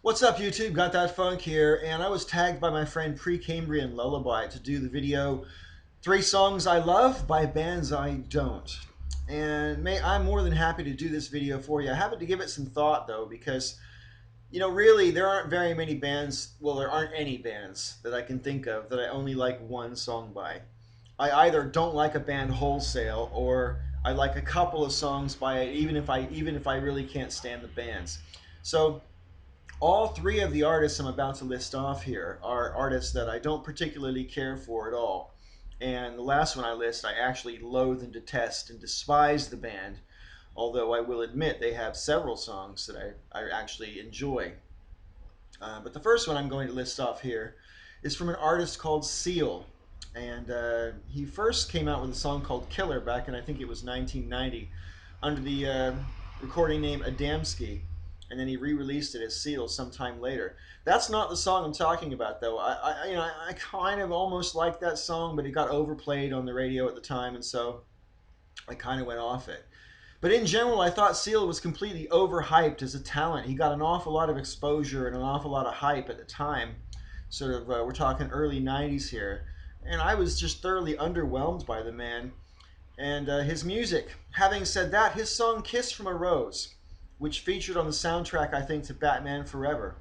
What's up YouTube? Gothatfunk here, and I was tagged by my friend Precambrian Lullaby to do the video 3 songs I love by bands I don't. And I'm more than happy to do this video for you. I happened to give it some thought though, because really there aren't very many bands, well, there aren't any bands that I can think of that I only like one song by. I either don't like a band wholesale, or I like a couple of songs by it, even if I really can't stand the bands. So all 3 of the artists I'm about to list off here are artists that I don't particularly care for at all. And the last one I list, I actually loathe and detest and despise the band, although I will admit they have several songs that I actually enjoy. But the first one I'm going to list off here is from an artist called Seal. And he first came out with a song called Killer back in, I think it was 1990, under the recording name Adamski. And then he re-released it as Seal sometime later. That's not the song I'm talking about, though. I kind of almost liked that song, but it got overplayed on the radio at the time, and so I kind of went off it. But in general, I thought Seal was completely overhyped as a talent. He got an awful lot of exposure and an awful lot of hype at the time. Sort of, we're talking early 90s here. And I was just thoroughly underwhelmed by the man and his music. Having said that, his song Kiss from a Rose, which featured on the soundtrack, I think, to Batman Forever,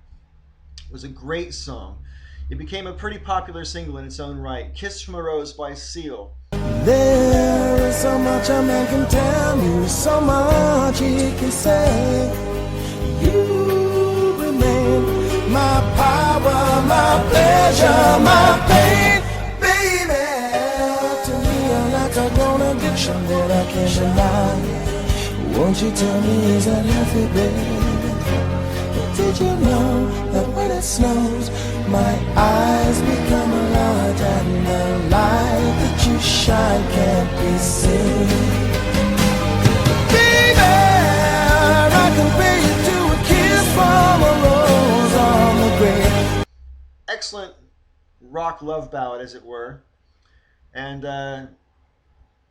was a great song. It became a pretty popular single in its own right. Kiss from a Rose by Seal. There is so much a man can tell you, so much he can say. You remain my power, my pleasure, my pain. Baby, to me you're like a grown addiction that I can't deny. Won't you tell me, is that healthy, baby? Did you know that when it snows, my eyes become large and the light that you shine can't be seen? Baby, I compare you to a kiss from a rose on the grave. Excellent rock love ballad, as it were. And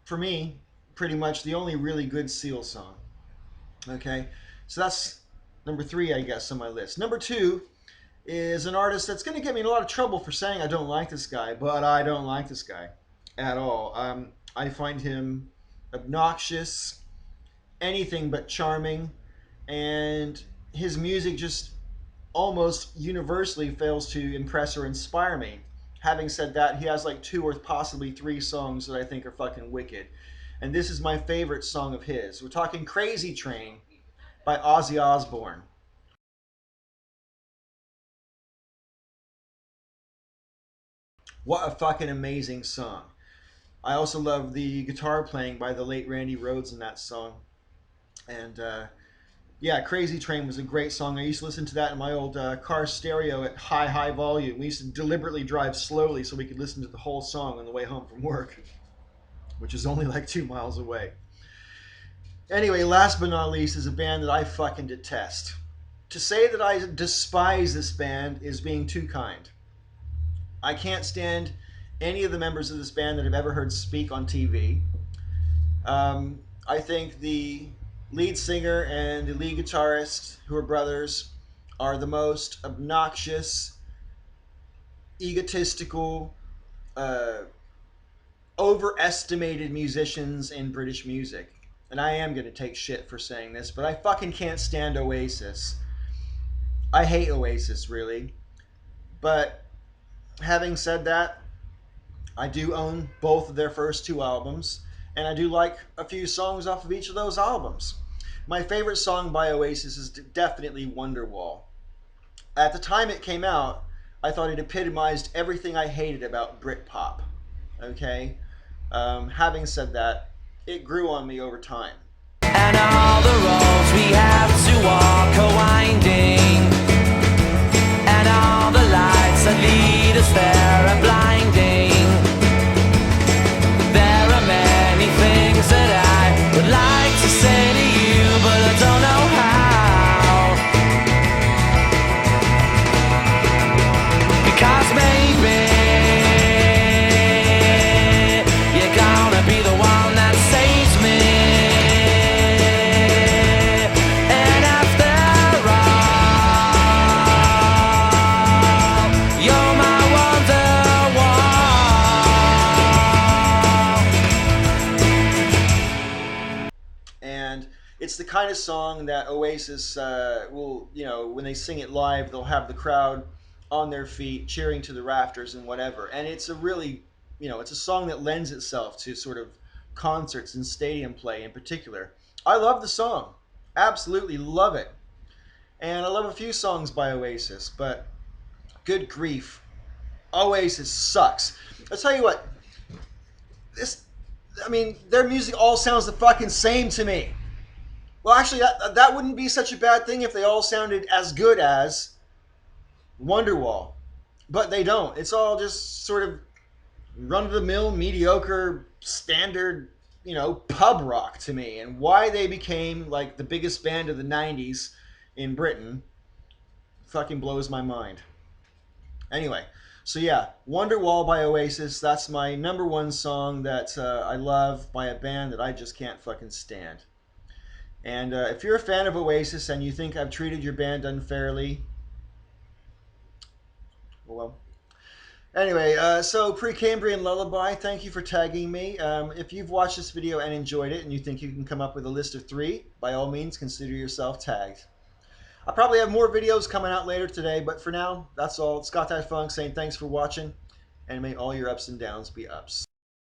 for me, pretty much the only really good Seal song. Okay, so that's number 3, I guess, on my list. Number 2 is an artist that's going to get me in a lot of trouble for saying I don't like this guy, but I don't like this guy at all. I find him obnoxious, anything but charming, and his music just almost universally fails to impress or inspire me. Having said that, he has like 2 or possibly 3 songs that I think are fucking wicked. And this is my favorite song of his. We're talking Crazy Train by Ozzy Osbourne. What a fucking amazing song. I also love the guitar playing by the late Randy Rhoads in that song. And yeah, Crazy Train was a great song. I used to listen to that in my old car stereo at high volume. We used to deliberately drive slowly so we could listen to the whole song on the way home from work, which is only like 2 miles away. Anyway, last but not least is a band that I fucking detest. To say that I despise this band is being too kind. I can't stand any of the members of this band that I've ever heard speak on TV. I think the lead singer and the lead guitarist, who are brothers, are the most obnoxious, egotistical, overestimated musicians in British music. And I am going to take shit for saying this, but I fucking can't stand Oasis. I hate Oasis, really. But having said that, I do own both of their first 2 albums, and I do like a few songs off of each of those albums. My favorite song by Oasis is definitely Wonderwall. At the time it came out, I thought it epitomized everything I hated about Britpop. Okay? Having said that, it grew on me over time. And all the roads we have to walk are winding, and all the lights that lead us there are blinding. There are many things that I would like to say to you, but I don't know how. Because maybe you're gonna be the one that saves me. And after all, kind of song that Oasis will, you know, when they sing it live, they'll have the crowd on their feet, cheering to the rafters and whatever. And it's a really, you know, it's a song that lends itself to sort of concerts and stadium play in particular. I love the song, absolutely love it, and I love a few songs by Oasis, but good grief, Oasis sucks. I'll tell you what, this, I mean, their music all sounds the fucking same to me. Well, actually, that wouldn't be such a bad thing if they all sounded as good as Wonderwall, but they don't. It's all just sort of run of the mill, mediocre, standard, you know, pub rock to me. And why they became like the biggest band of the '90s in Britain fucking blows my mind. Anyway, so yeah, Wonderwall by Oasis. That's my number one song that I love by a band that I just can't fucking stand. And if you're a fan of Oasis and you think I've treated your band unfairly, well, anyway, so Precambrian Lullaby, thank you for tagging me. If you've watched this video and enjoyed it and you think you can come up with a list of 3, by all means, consider yourself tagged. I'll probably have more videos coming out later today, but for now, that's all. It's gothatfunk saying thanks for watching, and may all your ups and downs be ups.